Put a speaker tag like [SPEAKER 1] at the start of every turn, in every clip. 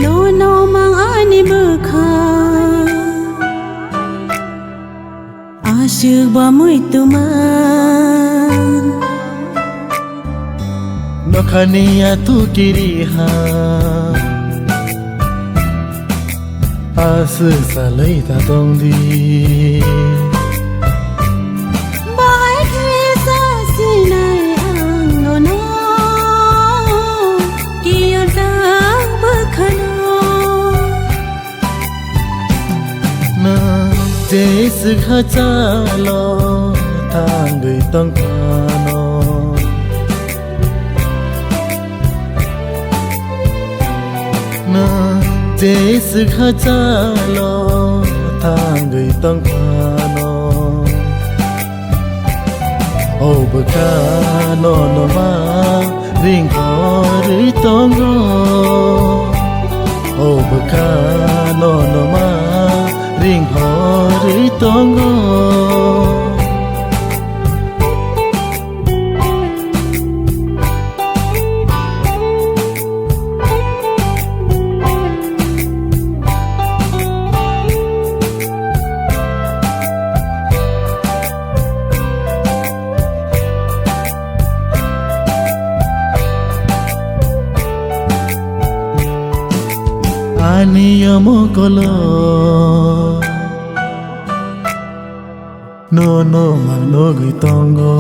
[SPEAKER 1] no no mang ani bukha asyik ba muito man
[SPEAKER 2] no khania tu kiriha as salai ta tong di
[SPEAKER 1] bai khe sa sinai ang no no kia da bukhano
[SPEAKER 2] na jes kha cha lo thang gửi tong no na jes kha cha lo thang gửi tong no ô bờ ca no no ma ring có rưỡi tong go ô bờ ca no no ma ring có rưỡi tong go Aniyamo kolo no no magno gitongo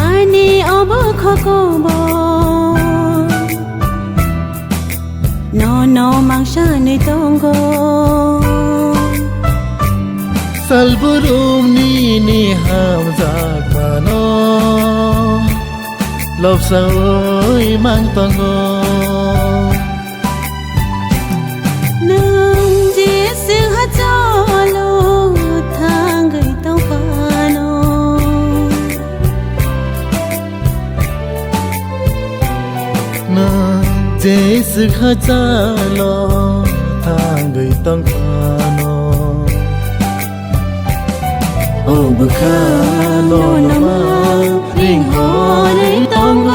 [SPEAKER 1] ani obo khokobo no no mang sha ni tongo
[SPEAKER 2] salburum ni ham zakano love sao mang tongo
[SPEAKER 1] nương chỉ sự hát cho lo thang gửi tông phano
[SPEAKER 2] na jes kha cha lo thang gửi tong no ô bờ kha no no ma ring ho rưỡi tong